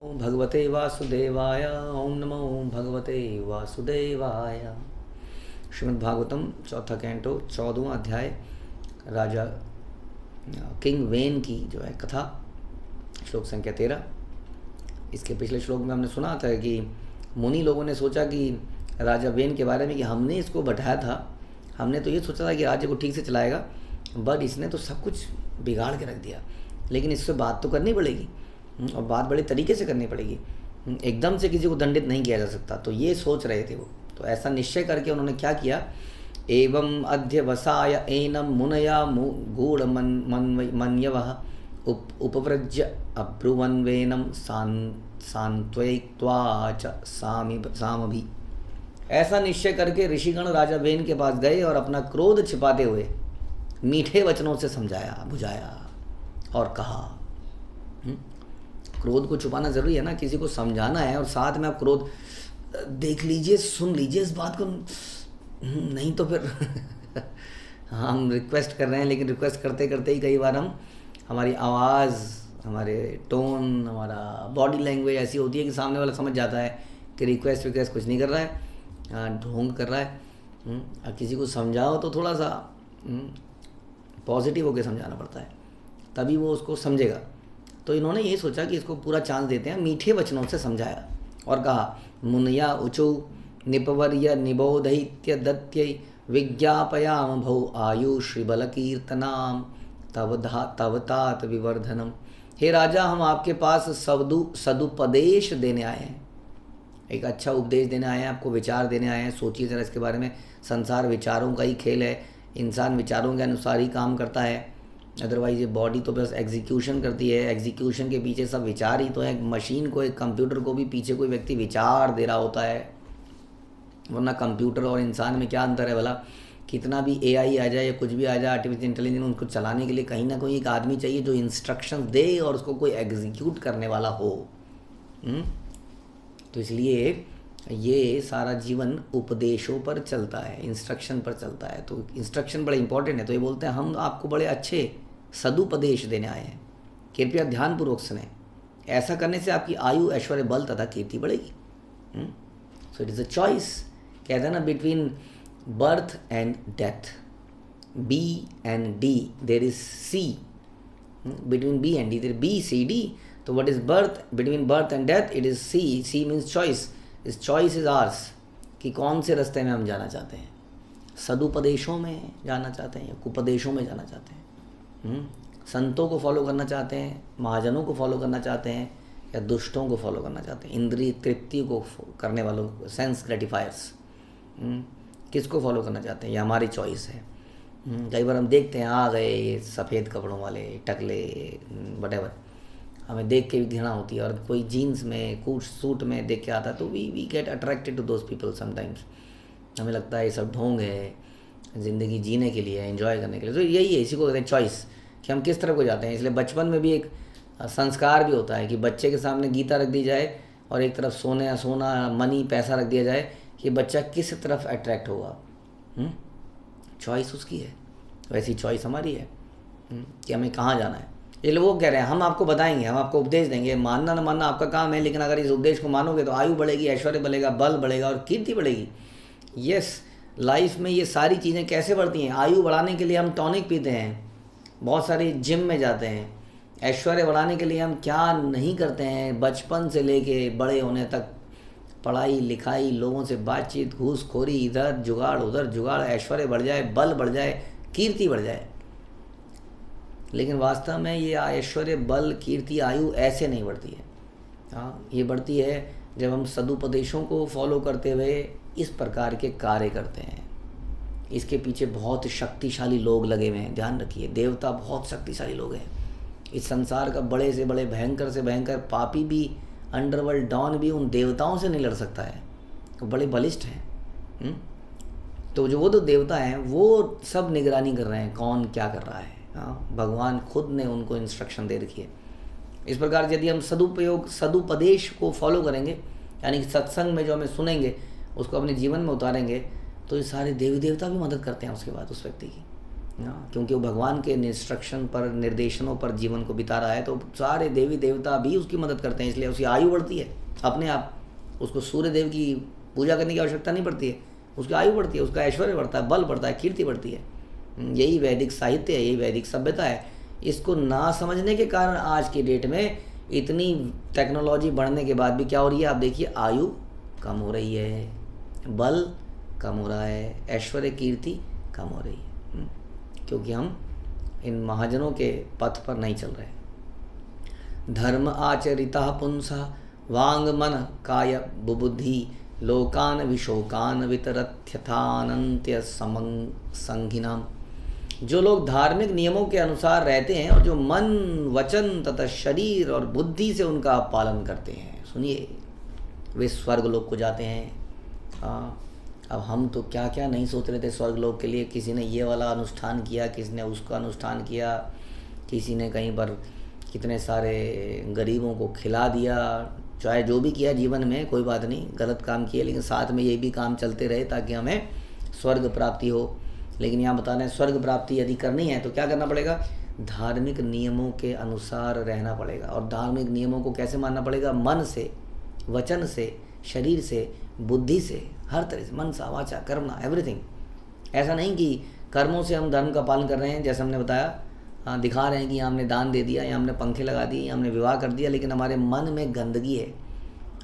ओम भगवते वासुदेवाय। ओम नमो भगवते वासुदेवाय। श्रीमद् भागवतम चौथा कैंटो 14वां अध्याय राजा किंग वेन की जो है कथा, श्लोक संख्या 13। इसके पिछले श्लोक में हमने सुना था कि मुनि लोगों ने सोचा कि राजा वेन के बारे में कि हमने इसको बैठाया था, हमने तो ये सोचा था कि राज्य को ठीक से चलाएगा, बट इसने तो सब कुछ बिगाड़ के रख दिया। लेकिन इससे बात तो करनी पड़ेगी और बात बड़े तरीके से करनी पड़ेगी। एकदम से किसी को दंडित नहीं किया जा सकता। तो ये सोच रहे थे वो। तो ऐसा निश्चय करके उन्होंने क्या किया, एवं अध्यवसाय एनम मुनया गूढ़ मन्यवः उपव्रज्य अब्रुवन्वेनम सांत्वयित्वा च सामभि। ऐसा निश्चय करके ऋषिगण राजा वेन के पास गए और अपना क्रोध छिपाते हुए मीठे वचनों से समझाया बुझाया और कहा। क्रोध को छुपाना ज़रूरी है ना, किसी को समझाना है और साथ में आप क्रोध देख लीजिए, सुन लीजिए इस बात को, नहीं तो फिर हम रिक्वेस्ट कर रहे हैं, लेकिन रिक्वेस्ट करते करते ही कई बार हमारी आवाज़, हमारे टोन, हमारा बॉडी लैंग्वेज ऐसी होती है कि सामने वाला समझ जाता है कि रिक्वेस्ट कुछ नहीं कर रहा है, ढोंग कर रहा है। और किसी को समझाओ तो थोड़ा सा पॉजिटिव होकर समझाना पड़ता है, तभी वो उसको समझेगा। तो इन्होंने ये सोचा कि इसको पूरा चांस देते हैं, मीठे वचनों से समझाया और कहा, मुनया उचु निपवर्य निबोधैत्य दत्यै विज्ञापयाम भौ आयु श्रीबल कीर्तनाम तव तात विवर्धनम। हे राजा, हम आपके पास सदुपदेश देने आए हैं, एक अच्छा उपदेश देने आए हैं, आपको विचार देने आए हैं। सोचिए जरा इसके बारे में। संसार विचारों का ही खेल है, इंसान विचारों के अनुसार ही काम करता है, अदरवाइज ये बॉडी तो बस एग्जीक्यूशन करती है। एग्जीक्यूशन के पीछे सब विचार ही तो है। एक मशीन को, एक कंप्यूटर को भी पीछे कोई व्यक्ति विचार दे रहा होता है, वरना कंप्यूटर और इंसान में क्या अंतर है भला। कितना भी एआई आ जाए या कुछ भी आ जाए, आर्टिफिशियल इंटेलिजेंस, उनको चलाने के लिए कहीं ना कहीं एक आदमी चाहिए जो इंस्ट्रक्शंस दे और उसको कोई एग्जीक्यूट करने वाला हो। तो इसलिए ये सारा जीवन उपदेशों पर चलता है, इंस्ट्रक्शन पर चलता है। तो इंस्ट्रक्शन बड़े इंपॉर्टेंट है। तो ये बोलते हैं हम आपको बड़े अच्छे सदुपदेश देने आए हैं, कृपया ध्यानपूर्वक सुने। ऐसा करने से आपकी आयु, ऐश्वर्य, बल तथा कीर्ति बढ़ेगी। So it is a choice. कहते हैं ना, between birth and death, B and D there is C. Between B and D there be C D. तो what is birth? Between birth and death it is C. C means choice. This choice is ours कि कौन से रास्ते में हम जाना चाहते हैं, सदुपदेशों में जाना चाहते हैं या कुपदेशों में जाना चाहते हैं, संतों को फॉलो करना चाहते हैं, महाजनों को फॉलो करना चाहते हैं, या दुष्टों को फॉलो करना चाहते हैं, इंद्रिय तृप्ति को करने वालों को, सेंस ग्रेटिफायर्स, किसको फॉलो करना चाहते हैं, ये हमारी चॉइस है। कई बार हम देखते हैं आ गए ये सफ़ेद कपड़ों वाले टकले वटेवर, हमें देख के भी घृणा होती है। और कोई जीन्स में, कोट सूट में देख के आता है तो we get attracted to those people sometimes. हमें लगता है ये सब ढोंग है, ज़िंदगी जीने के लिए, एंजॉय करने के लिए। तो यही है, इसी को कहते हैं चॉइस, कि हम किस तरफ को जाते हैं। इसलिए बचपन में भी एक संस्कार भी होता है कि बच्चे के सामने गीता रख दी जाए और एक तरफ सोना मनी पैसा रख दिया जाए, कि बच्चा किस तरफ अट्रैक्ट होगा। चॉइस उसकी है, वैसी चॉइस हमारी है कि हमें कहाँ जाना है। ये लोग कह रहे हैं हम आपको बताएंगे, हम आपको उपदेश देंगे, मानना न मानना आपका काम है, लेकिन अगर इस उपदेश को मानोगे तो आयु बढ़ेगी, ऐश्वर्य बढ़ेगा, बल बढ़ेगा और कीर्ति बढ़ेगी। यस, लाइफ में ये सारी चीज़ें कैसे बढ़ती हैं? आयु बढ़ाने के लिए हम टॉनिक पीते हैं, बहुत सारी जिम में जाते हैं। ऐश्वर्य बढ़ाने के लिए हम क्या नहीं करते हैं, बचपन से लेके बड़े होने तक, पढ़ाई लिखाई, लोगों से बातचीत, घूसखोरी, इधर जुगाड़ उधर जुगाड़, ऐश्वर्य बढ़ जाए, बल बढ़ जाए, कीर्ति बढ़ जाए। लेकिन वास्तव में ये ऐश्वर्य, बल, कीर्ति, आयु ऐसे नहीं बढ़ती है। हाँ, ये बढ़ती है जब हम सदुपदेशों को फॉलो करते हुए इस प्रकार के कार्य करते हैं। इसके पीछे बहुत शक्तिशाली लोग लगे हुए हैं, ध्यान रखिए। देवता बहुत शक्तिशाली लोग हैं। इस संसार का बड़े से बड़े, भयंकर से भयंकर पापी भी, अंडरवर्ल्ड डॉन भी उन देवताओं से नहीं लड़ सकता है, वो बड़े बलिष्ठ हैं। तो जो वो तो देवता हैं वो सब निगरानी कर रहे हैं कौन क्या कर रहा है। हाँ, भगवान खुद ने उनको इंस्ट्रक्शन दे रखी है। इस प्रकार यदि हम सदुपदेश को फॉलो करेंगे, यानी कि सत्संग में जो हमें सुनेंगे उसको अपने जीवन में उतारेंगे, तो ये सारे देवी देवता भी मदद करते हैं उसके बाद उस व्यक्ति की। क्योंकि वो भगवान के इंस्ट्रक्शन पर, निर्देशनों पर जीवन को बिता रहा है, तो सारे देवी देवता भी उसकी मदद करते हैं, इसलिए उसकी आयु बढ़ती है अपने आप। उसको सूर्य देव की पूजा करने की आवश्यकता नहीं पड़ती है, उसकी आयु बढ़ती है, उसका ऐश्वर्य बढ़ता है, बल बढ़ता है, कीर्ति बढ़ती है। यही वैदिक साहित्य है, यही वैदिक सभ्यता है। इसको ना समझने के कारण आज की डेट में इतनी टेक्नोलॉजी बढ़ने के बाद भी क्या हो रही है, आप देखिए, आयु कम हो रही है, बल कम हो रहा है, ऐश्वर्य कीर्ति कम हो रही है, क्योंकि हम इन महाजनों के पथ पर नहीं चल रहे। धर्म आचरिता पुंसा वांग मन काय बुबुद्धि लोकान विशोकान वितरथ्यथानंत्य संघिनाम। जो लोग धार्मिक नियमों के अनुसार रहते हैं और जो मन वचन तथा शरीर और बुद्धि से उनका पालन करते हैं, सुनिए, वे स्वर्ग लोक को जाते हैं। अब हम तो क्या क्या नहीं सोच रहे थे स्वर्ग लोक के लिए। किसी ने ये वाला अनुष्ठान किया, किसी ने उसका अनुष्ठान किया, किसी ने कहीं पर कितने सारे गरीबों को खिला दिया, चाहे जो भी किया जीवन में, कोई बात नहीं, गलत काम किए, लेकिन साथ में ये भी काम चलते रहे ताकि हमें स्वर्ग प्राप्ति हो। लेकिन यहाँ बता रहे हैं स्वर्ग प्राप्ति यदि करनी है तो क्या करना पड़ेगा, धार्मिक नियमों के अनुसार रहना पड़ेगा। और धार्मिक नियमों को कैसे मानना पड़ेगा, मन से, वचन से, शरीर से, बुद्धि से, हर तरह से, मन सा वाचा कर्मणा एवरीथिंग। ऐसा नहीं कि कर्मों से हम धर्म का पालन कर रहे हैं, जैसे हमने बताया, दिखा रहे हैं कि हमने दान दे दिया या हमने पंखे लगा दिए या हमने विवाह कर दिया, लेकिन हमारे मन में गंदगी है।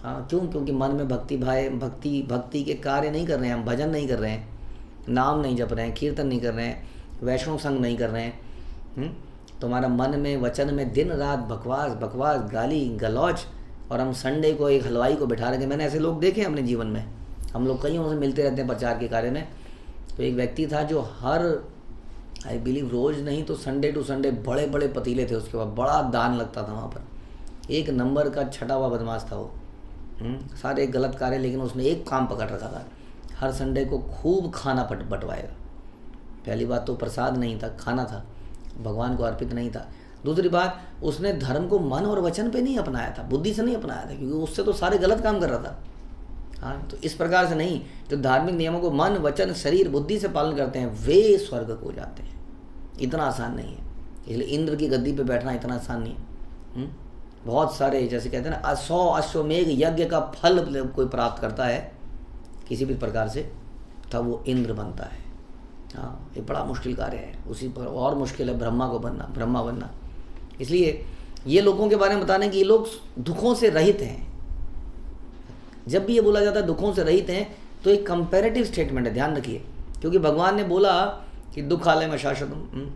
क्यों? क्योंकि मन में भक्ति के कार्य नहीं कर रहे हैं, हम भजन नहीं कर रहे हैं, नाम नहीं जप रहे हैं, कीर्तन नहीं कर रहे हैं, वैष्णव संग नहीं कर रहे हैं। तो हमारा मन में, वचन में दिन रात बकवास, गाली गलौज, और हम संडे को एक हलवाई को बैठा रहे थे। मैंने ऐसे लोग देखे अपने जीवन में, हम लोग कईयों से मिलते रहते हैं प्रचार के कार्य में। तो एक व्यक्ति था जो हर, आई बिलीव, रोज़ नहीं तो संडे टू संडे बड़े बड़े पतीले थे उसके बाद, बड़ा दान लगता था वहाँ पर। एक नंबर का छटा हुआ बदमाश था वो, सारे गलत कार्य, लेकिन उसने एक काम पकड़ रखा था, हर संडे को खूब खाना बंटवाएगा। पहली बात तो प्रसाद नहीं था, खाना था, भगवान को अर्पित नहीं था। दूसरी बात, उसने धर्म को मन और वचन पे नहीं अपनाया था, बुद्धि से नहीं अपनाया था, क्योंकि उससे तो सारे गलत काम कर रहा था। हाँ, तो इस प्रकार से नहीं, जो धार्मिक नियमों को मन वचन शरीर बुद्धि से पालन करते हैं वे स्वर्ग को जाते हैं। इतना आसान नहीं है, इसलिए इंद्र की गद्दी पे बैठना इतना आसान नहीं है। बहुत सारे, जैसे कहते हैं ना, 100 अश्वमेघ यज्ञ का फल कोई प्राप्त करता है किसी भी प्रकार से, तब वो इंद्र बनता है। हाँ, ये बड़ा मुश्किल कार्य है। उसी पर और मुश्किल है ब्रह्मा बनना। इसलिए ये लोगों के बारे में बताने कि ये लोग दुखों से रहित हैं। जब भी ये बोला जाता है दुखों से रहित हैं, तो एक कंपैरेटिव स्टेटमेंट है, ध्यान रखिए, क्योंकि भगवान ने बोला कि दुखालय में शाश्वतम।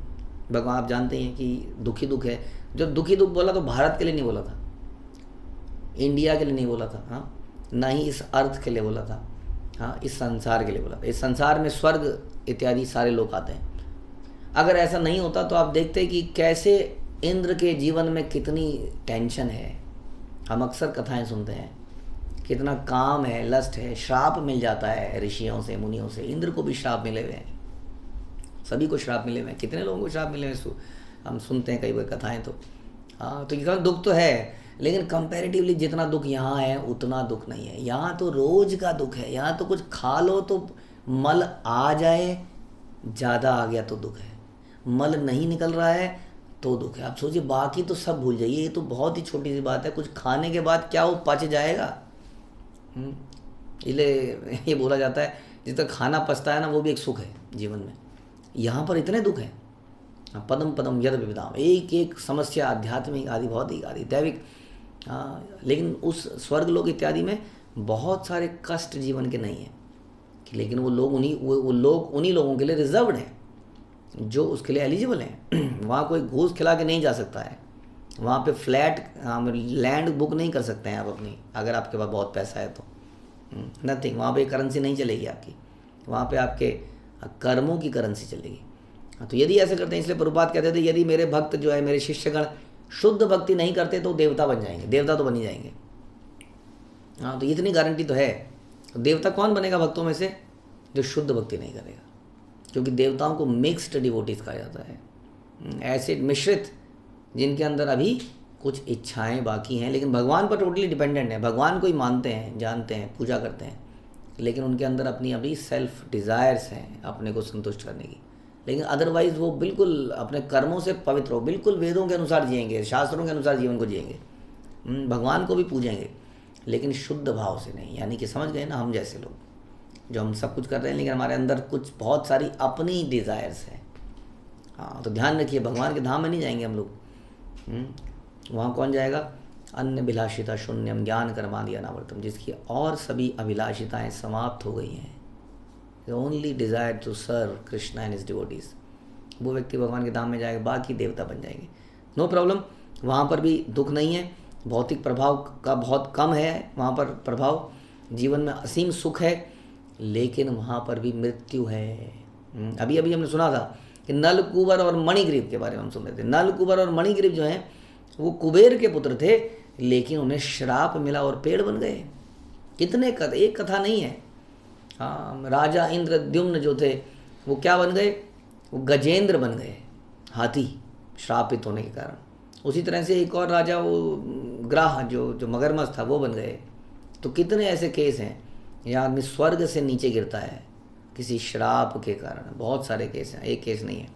भगवान आप जानते हैं कि दुखी दुख है। जब दुखी दुख बोला तो भारत के लिए नहीं बोला था, इंडिया के लिए नहीं बोला था, हाँ, ना ही इस अर्थ के लिए बोला था, हाँ, इस संसार के लिए बोला था। इस संसार में स्वर्ग इत्यादि सारे लोग आते हैं। अगर ऐसा नहीं होता तो आप देखते कि कैसे इंद्र के जीवन में कितनी टेंशन है। हम अक्सर कथाएं सुनते हैं, कितना काम है, लस्ट है, श्राप मिल जाता है ऋषियों से, मुनियों से। इंद्र को भी श्राप मिले हुए हैं, सभी को श्राप मिले हुए हैं। कितने लोगों को श्राप मिले हुए हम सुनते हैं कई बार कथाएं। तो हाँ, तो ये दुख तो है, लेकिन कंपैरेटिवली जितना दुख यहाँ है उतना दुख नहीं है। यहाँ तो रोज का दुख है, यहाँ तो कुछ खा लो तो मल आ जाए, ज़्यादा आ गया तो दुख है, मल नहीं निकल रहा है तो दुख है। आप सोचिए, बाकी तो सब भूल जाइए, ये तो बहुत ही छोटी सी बात है, कुछ खाने के बाद क्या वो पच जाएगा। इसलिए ये बोला जाता है जिस तक खाना पचता है ना, वो भी एक सुख है जीवन में। यहाँ पर इतने दुख हैं, पदम पदम यद विविधाम, एक एक समस्या, आध्यात्मिक आदि, भौतिक आदि, दैविक। लेकिन उस स्वर्ग लोक इत्यादि में बहुत सारे कष्ट जीवन के नहीं हैं, लेकिन वो लोग उन्हीं लोगों के लिए रिजर्व्ड हैं जो उसके लिए एलिजिबल हैं। वहाँ कोई घूस खिला के नहीं जा सकता है, वहाँ पे फ्लैट लैंड बुक नहीं कर सकते हैं आप अपनी, अगर आपके पास बहुत पैसा है तो नथिंग। वहाँ पे करेंसी नहीं चलेगी आपकी, वहाँ पे आपके कर्मों की करेंसी चलेगी। तो यदि ऐसे करते हैं, इसलिए प्रभुपाद कहते थे यदि मेरे भक्त जो है, मेरे शिष्यगण शुद्ध भक्ति नहीं करते तो देवता बन जाएंगे, देवता तो बन ही जाएंगे। हाँ, तो इतनी गारंटी तो है। तो देवता कौन बनेगा भक्तों में से? जो शुद्ध भक्ति नहीं करेगा, क्योंकि देवताओं को मिक्स्ड डिवोटीज कहा जाता है, ऐसे मिश्रित, जिनके अंदर अभी कुछ इच्छाएं बाकी हैं, लेकिन भगवान पर टोटली डिपेंडेंट है, भगवान को ही मानते हैं, जानते हैं, पूजा करते हैं, लेकिन उनके अंदर अपनी अभी सेल्फ डिज़ायर्स हैं अपने को संतुष्ट करने की। लेकिन अदरवाइज वो बिल्कुल अपने कर्मों से पवित्र हो, बिल्कुल वेदों के अनुसार जिएंगे, शास्त्रों के अनुसार जीवन को जिएंगे, भगवान को भी पूजेंगे, लेकिन शुद्ध भाव से नहीं। यानी कि समझ गए ना, हम जैसे लोग जो हम सब कुछ कर रहे हैं लेकिन हमारे अंदर कुछ बहुत सारी अपनी डिज़ायर्स हैं। हाँ, तो ध्यान रखिए, भगवान के धाम में नहीं जाएंगे हम लोग। वहाँ कौन जाएगा? अन्य अभिलाषिता शून्यम ज्ञान कर्मादि अनावर्तम, जिसकी और सभी अभिलाषिताएं समाप्त हो गई हैं। Only desire to serve Krishna and his devotees, वो व्यक्ति भगवान के धाम में जाएगा, बाकी देवता बन जाएंगे। नो प्रॉब्लम, वहाँ पर भी दुख नहीं है, भौतिक प्रभाव का बहुत कम है वहाँ पर प्रभाव, जीवन में असीम सुख है, लेकिन वहाँ पर भी मृत्यु है। अभी अभी हमने सुना था कि नल कुबर और मणिग्रीव के बारे में हम सुन रहे थे। नल कुबर और मणिग्रीव जो हैं वो कुबेर के पुत्र थे, लेकिन उन्हें श्राप मिला और पेड़ बन गए। कितने एक कथा नहीं है। हाँ, राजा इंद्रद्युम्न जो थे वो क्या बन गए? वो गजेंद्र बन गए, हाथी, श्रापित होने के कारण। उसी तरह से एक और राजा, वो ग्राह जो मगरमच्छ था, वो बन गए। तो कितने ऐसे केस हैं यहाँ आदमी स्वर्ग से नीचे गिरता है किसी श्राप के कारण। बहुत सारे केस हैं, एक केस नहीं है।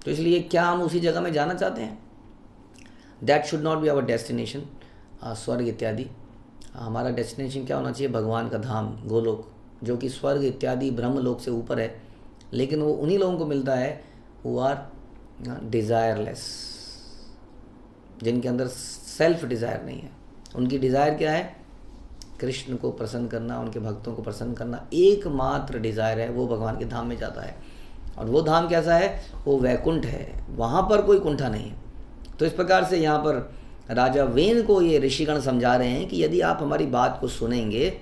तो इसलिए क्या हम उसी जगह में जाना चाहते हैं? That should not be our destination, स्वर्ग इत्यादि। हमारा डेस्टिनेशन क्या होना चाहिए? भगवान का धाम, गोलोक, जो कि स्वर्ग इत्यादि ब्रह्म लोक से ऊपर है। लेकिन वो उन्हीं लोगों को मिलता है हु आर डिज़ायरलेस, जिनके अंदर सेल्फ डिज़ायर नहीं है। उनकी डिज़ायर क्या है? कृष्ण को प्रसन्न करना, उनके भक्तों को प्रसन्न करना, एकमात्र डिज़ायर है। वो भगवान के धाम में जाता है। और वो धाम कैसा है? वो वैकुंठ है, वहाँ पर कोई कुंठा नहीं है। तो इस प्रकार से यहाँ पर राजा वेन को ये ऋषिगण समझा रहे हैं कि यदि आप हमारी बात को सुनेंगे,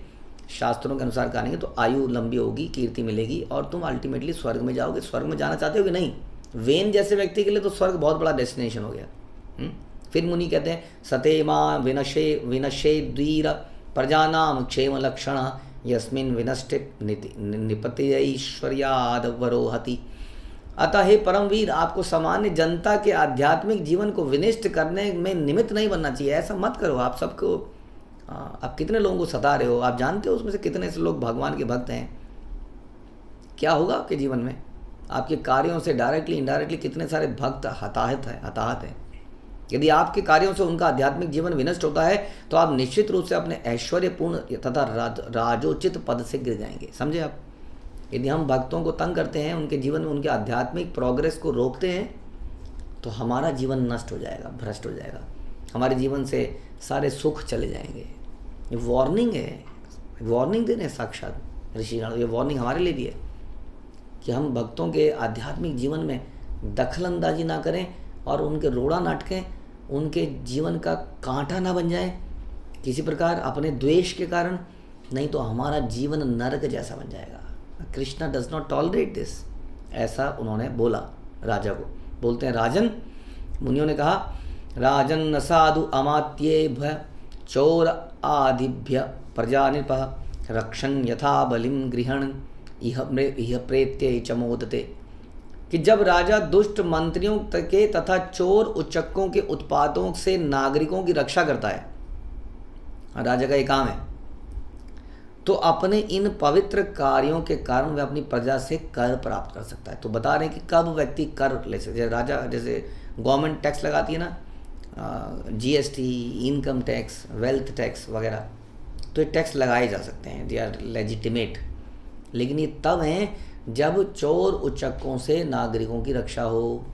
शास्त्रों के अनुसार करेंगे, तो आयु लंबी होगी, कीर्ति मिलेगी और तुम अल्टीमेटली स्वर्ग में जाओगे। स्वर्ग में जाना चाहते हो कि नहीं? वेन जैसे व्यक्ति के लिए तो स्वर्ग बहुत बड़ा डेस्टिनेशन हो गया। फिर मुनि कहते हैं सतेमा विनशे द्वीर प्रजानाम क्षेम लक्षण यस्मिन विनष्टे निपतिश्वर्याद वरोहति। अतः हे परमवीर, आपको सामान्य जनता के आध्यात्मिक जीवन को विनिष्ट करने में निमित्त नहीं बनना चाहिए। ऐसा मत करो। आप सबको, आप कितने लोगों को सता रहे हो? आप जानते हो उसमें से कितने से लोग भगवान के भक्त हैं? क्या होगा आपके जीवन में? आपके कार्यों से डायरेक्टली इनडायरेक्टली कितने सारे भक्त हताहत हैं। यदि आपके कार्यों से उनका आध्यात्मिक जीवन विनष्ट होता है तो आप निश्चित रूप से अपने ऐश्वर्यपूर्ण तथा राजोचित पद से गिर जाएंगे। समझे आप? यदि हम भक्तों को तंग करते हैं, उनके जीवन में उनके आध्यात्मिक प्रोग्रेस को रोकते हैं, तो हमारा जीवन नष्ट हो जाएगा, भ्रष्ट हो जाएगा। हमारे जीवन से सारे सुख चले जाएंगे। ये वार्निंग है, वार्निंग दे रहे हैं साक्षात ऋषिगण। ये वार्निंग हमारे लिए भी है कि हम भक्तों के आध्यात्मिक जीवन में दखल अंदाजी ना करें और उनके रोड़ा नाटकें, उनके जीवन का कांटा ना बन जाए किसी प्रकार अपने द्वेष के कारण, नहीं तो हमारा जीवन नरक जैसा बन जाएगा। Krishna does not tolerate this, ऐसा उन्होंने बोला राजा को। बोलते हैं राजन, मुनियों ने कहा राजन न साधु अमात्येभ्य चोर आदिभ्य प्रजा नृप रक्षण यथा बलिम गृहण इह प्रेत्य चमोदते। कि जब राजा दुष्ट मंत्रियों के तथा चोर उच्चकों के उत्पातों से नागरिकों की रक्षा करता है, राजा का ये काम है, तो अपने इन पवित्र कार्यों के कारण वह अपनी प्रजा से कर प्राप्त कर सकता है। तो बता रहे हैं कि कब व्यक्ति कर ले सकते। जैसे राजा, जैसे गवर्नमेंट टैक्स लगाती है ना, GST, income tax, wealth tax वगैरह, तो ये टैक्स लगाए जा सकते हैं, दे आर लेजिटिमेट। लेकिन ये तब हैं जब चोर उच्चकों से नागरिकों की रक्षा हो,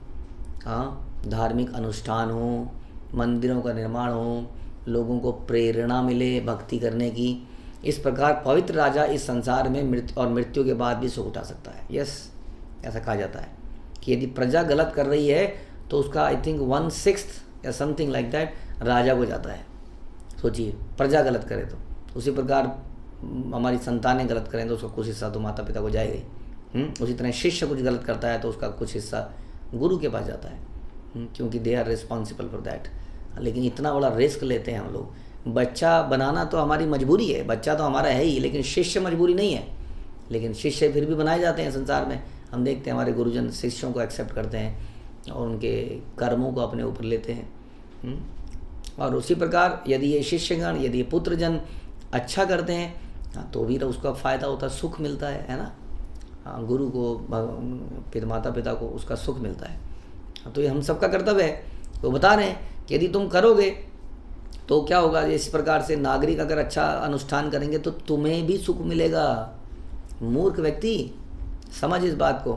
हाँ, धार्मिक अनुष्ठान हो, मंदिरों का निर्माण हो, लोगों को प्रेरणा मिले भक्ति करने की। इस प्रकार पवित्र राजा इस संसार में मृत्यु के बाद भी सुख उठा सकता है। यस, ऐसा कहा जाता है कि यदि प्रजा गलत कर रही है तो उसका आई थिंक 1/6 या समथिंग लाइक दैट राजा को जाता है। सोचिए, प्रजा गलत करे तो। उसी प्रकार हमारी संतानें गलत करें तो उसका कुछ हिस्सा तो माता पिता को जाएगा ही। उसी तरह शिष्य कुछ गलत करता है तो उसका कुछ हिस्सा गुरु के पास जाता है, क्योंकि they are responsible for that. लेकिन इतना बड़ा रिस्क लेते हैं हम लोग। बच्चा बनाना तो हमारी मजबूरी है, बच्चा तो हमारा है ही, लेकिन शिष्य मजबूरी नहीं है। लेकिन शिष्य फिर भी बनाए जाते हैं संसार में। हम देखते हैं हमारे गुरुजन शिष्यों को एक्सेप्ट करते हैं और उनके कर्मों को अपने ऊपर लेते हैं। और उसी प्रकार यदि ये शिष्यगण, यदि ये पुत्रजन अच्छा करते हैं तो भी उसका फ़ायदा होता है, सुख मिलता है ना। हाँ, गुरु को फिर माता पिता को उसका सुख मिलता है। हाँ, तो ये हम सबका कर्तव्य है। तो बता रहे हैं कि यदि तुम करोगे तो क्या होगा, इस प्रकार से नागरिक अगर अच्छा अनुष्ठान करेंगे तो तुम्हें भी सुख मिलेगा। मूर्ख व्यक्ति समझ इस बात को।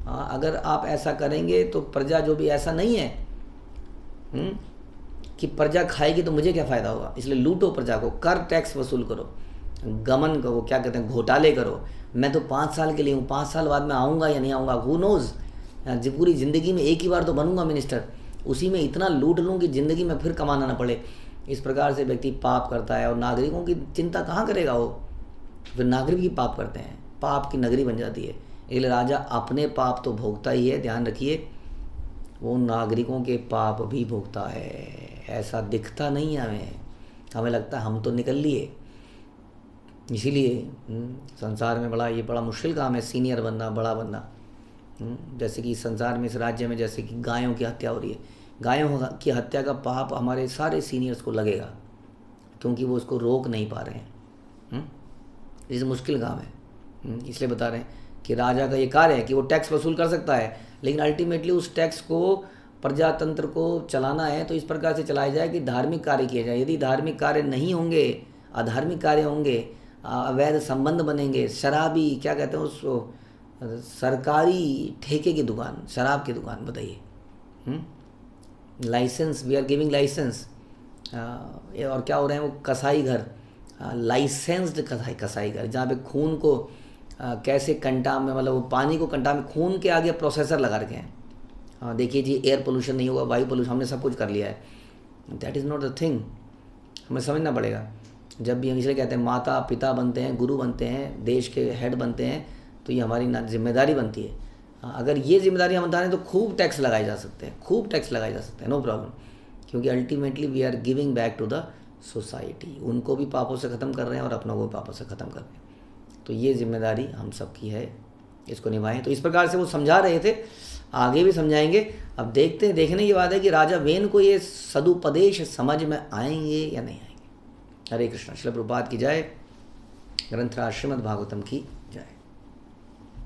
हाँ, अगर आप ऐसा करेंगे तो प्रजा जो भी, ऐसा नहीं है कि प्रजा खाएगी तो मुझे क्या फ़ायदा होगा, इसलिए लूटो प्रजा को, कर टैक्स वसूल करो, गमन करो, क्या कहते हैं, घोटाले करो। मैं तो 5 साल के लिए हूँ, 5 साल बाद मैं आऊँगा या नहीं आऊँगा, हु नोज़। पूरी ज़िंदगी में एक ही बार तो बनूंगा मिनिस्टर, उसी में इतना लूट लूँ कि ज़िंदगी में फिर कमाना ना पड़े। इस प्रकार से व्यक्ति पाप करता है और नागरिकों की चिंता कहाँ करेगा वो, फिर नागरिक भी पाप करते हैं, पाप की नगरी बन जाती है। इसलिए राजा अपने पाप तो भोगता ही है, ध्यान रखिए, वो नागरिकों के पाप भी भोगता है। ऐसा दिखता नहीं है हमें, हमें लगता है हम तो निकल लिए। इसीलिए संसार में बड़ा मुश्किल काम है सीनियर बनना, बड़ा बनना। जैसे कि संसार में, इस राज्य में, जैसे कि गायों की हत्या हो रही है, गायों की हत्या का पाप हमारे सारे सीनियर्स को लगेगा, क्योंकि वो उसको रोक नहीं पा रहे हैं। ये मुश्किल काम है। इसलिए बता रहे हैं कि राजा का ये कार्य है कि वो टैक्स वसूल कर सकता है, लेकिन अल्टीमेटली उस टैक्स को प्रजातंत्र को चलाना है तो इस प्रकार से चलाया जाए कि धार्मिक कार्य किए जाए। यदि धार्मिक कार्य नहीं होंगे, अधार्मिक कार्य होंगे, अवैध संबंध बनेंगे, शराबी, क्या कहते हैं उसको, सरकारी ठेके की दुकान, शराब की दुकान, बताइए, license, we are giving license. और क्या हो रहे हैं, वो कसाई घर, लाइसेंस्ड कसाई घर, जहाँ पे खून को कैसे कंटा में, मतलब वो पानी को कंटा में खून के आगे प्रोसेसर लगा रखे हैं। देखिए जी, एयर पोल्यूशन नहीं होगा, वायु पोल्यूशन, हमने सब कुछ कर लिया है। That is not the thing, हमें समझना पड़ेगा। जब भी हम इसलिए कहते हैं माता पिता बनते हैं, गुरु बनते हैं, देश के हेड बनते हैं, तो ये हमारी जिम्मेदारी बनती है। अगर ये जिम्मेदारी हम उठाएं तो खूब टैक्स लगाए जा सकते हैं, खूब टैक्स लगाए जा सकते हैं, नो प्रॉब्लम, क्योंकि ultimately we are giving back to the society. उनको भी पापों से ख़त्म कर रहे हैं और अपनों को भी पापों से ख़त्म कर रहे हैं। तो ये जिम्मेदारी हम सबकी है, इसको निभाएं। तो इस प्रकार से वो समझा रहे थे, आगे भी समझाएंगे। अब देखते हैं, देखने की बात है कि राजा वेन को ये सदुपदेश समझ में आएंगे या नहीं आएंगे। हरे कृष्ण। श्रील प्रभुपाद की जय। ग्रंथराज श्रीमद् भागवतम की जय।